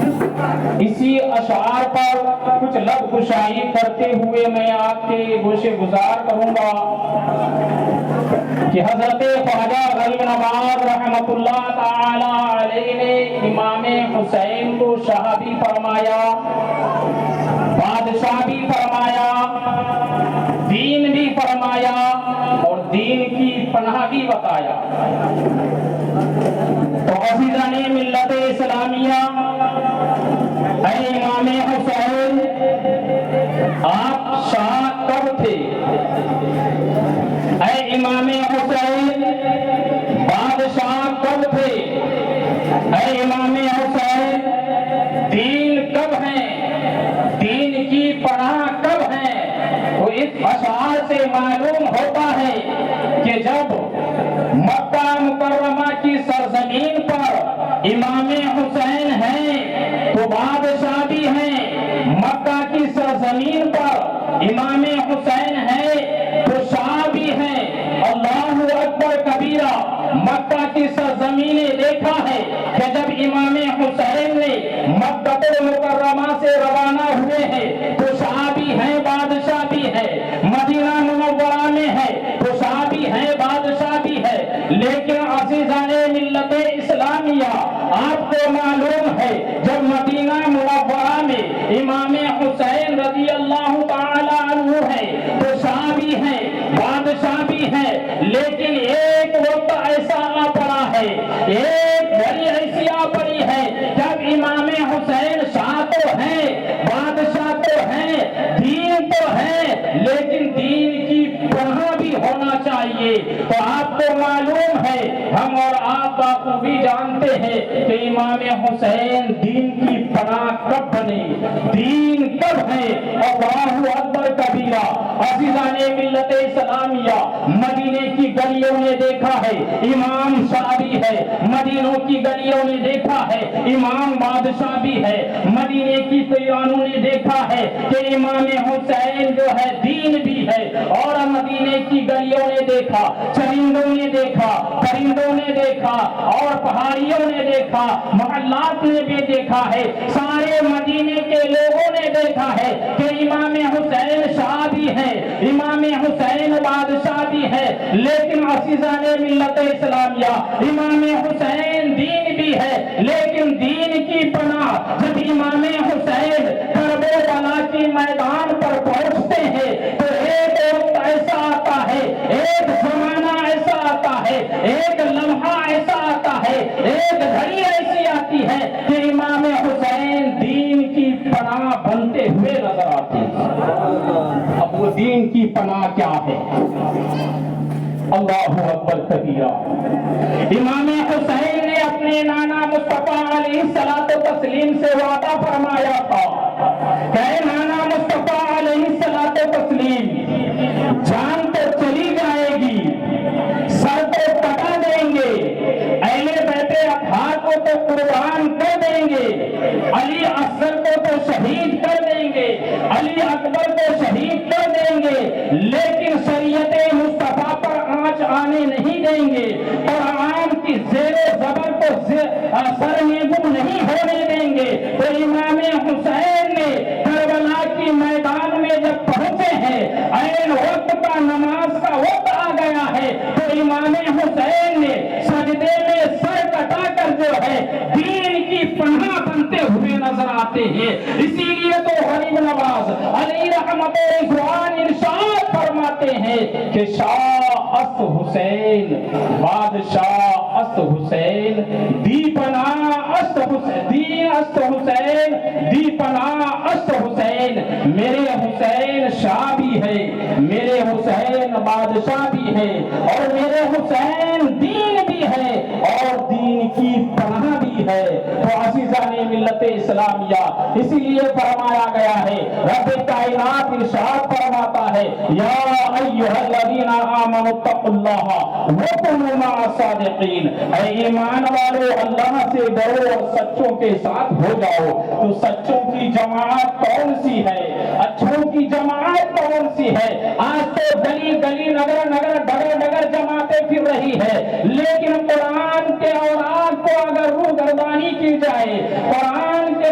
اسی اشعار پر کچھ لب کشائی کرتے ہوئے میں آپ کے گوشے گزار کروں گا کہ حضرت خواجہ غریب نواز رحمۃ اللہ تعالی علیہ نے امام حسین کو شاہ بھی فرمایا، بادشاہ بھی فرمایا، دین بھی فرمایا اور دین کی پناہ بھی بتایا۔ تو عزیزان ملت اسلامیہ، اے امام حسین، آپ شاہ کب تھے؟ اے امام حسین، بادشاہ کب تھے؟ اے امام حسین، دین کب ہے؟ دین کی پناہ کب ہے؟ تو اس اشعار سے معلوم ہوتا ہے کہ جب مکہ مکرمہ کی سرزمین پر امام حسین ہیں تو بادشاہ بھی ہیں، مکہ کی سرزمین پر امام حسین ہیں تو شاہ بھی ہیں۔ اللہ اکبر کبیرہ۔ مکہ کی سرزمین نے دیکھا ہے کہ جب امام حسین نے مکہ مکرمہ سے روانہ ہوئے ہیں تو شاہ بھی ہیں، بادشاہ بھی ہے، مدینہ منورہ میں ہے تو شاہ بھی ہے، بادشاہ بھی ہے۔ لیکن عزیزان ملت اسلامیہ، آپ کو معلوم ہے جب مدینہ منورہ میں امام حسین رضی اللہ تعالی عنہ ہے تو شاہ بھی ہے، بادشاہ بھی ہے، لیکن ایک وقت ایسا آ پڑا ہے، ایک گھڑی ایسی آ پڑی ہے جب امام حسین شاہ تو ہیں، بادشاہ تو ہیں، دین تو ہے، لیکن دین کی پناہ بھی ہونا چاہیے۔ تو آپ کو معلوم ہے، ہم اور آپ بخوبی جانتے ہیں کہ امام حسین دین کی پناہ کب بنے، دین کب ہے۔ اللہ اکبر کبیرہ۔ عزیزان ملت اسلامیہ، مدینے کی گلیوں نے دیکھا ہے امام شاہ بھی ہے، مدینوں کی گلیوں نے دیکھا ہے امام بادشاہ بھی ہے، مدینے کی تیانوں نے دیکھا ہے کہ امام حسین جو ہے دین بھی ہے، اور مدینے کی گلیوں نے دیکھا، چرندوں نے دیکھا، پرندوں نے دیکھا اور پہاڑیوں نے دیکھا، محلات نے بھی دیکھا ہے، سارے مدینے کے لوگوں نے دیکھا ہے کہ امام حسین شاہ بھی ہے، امام حسین بادشاہ بھی ہے، لیکن عزیزان ملت اسلامیہ، امام حسین دین بھی ہے، لیکن دین کی پناہ جب امام حسین کربلا کے میدان پر پہنچتے ہیں تو ایک وقت ایسا آتا ہے، ایک زمانہ ایسا آتا ہے، ایک لمحہ ایسا آتا ہے، ایک گھڑی ایسی آتی ہے کہ امام حسین دین کی پناہ بنتے ہوئے نظر آتے ہیں۔ اب وہ دین کی پناہ کیا ہے؟ اللہ اکبر کبیرہ۔ امام حسین نے اپنے نانا مصطفیٰ علیہ الصلوۃ والتسلیم سے وعدہ فرمایا تھا کہ اے نانا مصطفیٰ علیہ الصلوۃ والتسلیم، جان تو چلی جائے گی، سر کو کٹا دیں گے، اہل بیت اطہار کو تو قربان کر دیں گے، علی اصغر کو تو شہید کر دیں گے، علی اکبر کو شہید کر دیں گے، لیکن شریعت مصطفیٰ پر آنچ آنے نہیں دیں گے، قرآن کی زیر زبر کو سرنگوں نہیں ہونے دیں گے۔ تو امام حسین نے کربلا کی میدان میں جب پہنچے ہیں، عین وقت کا نماز کا وقت آ گیا ہے، تو امام حسین نے سجدے میں سر کٹا کر جو ہے دین کی پناہ بنتے ہوئے نظر آتے ہیں۔ اسی لیے تو غریب نواز علی رحمت رضوان ارشاد فرماتے ہیں کہ شاہ است حسین، بادشاہ است حسین، دی پناہ است حسین، دین است حسین، دی پناہ است حسین۔ میرے حسین شاہ بھی ہے، میرے حسین بادشاہ بھی ہے، اور میرے حسین دین بھی ہے اور دین کی پناہ بھی ہے۔ تو عزیزان ملت اسلامیہ، اسی لیے فرمایا گیا ہے، رب کائنات ارشاد فرماتا ہے، یا ایھا الذین آمنوا اتقوا اللہ وکونوا مع الصادقین، اے ایمان والو اللہ سے ڈرو اور سچوں کے ساتھ ہو جاؤ۔ تو سچوں کی جماعت کون سی ہے؟ اچھوں کی جماعت کون سی ہے؟ آج تو گلی گلی نگر نگر ڈگر ڈگر جماعتیں پھر رہی ہے، لیکن قرآن کے اوراد کو اگر روگردانی کی جائے، قرآن کے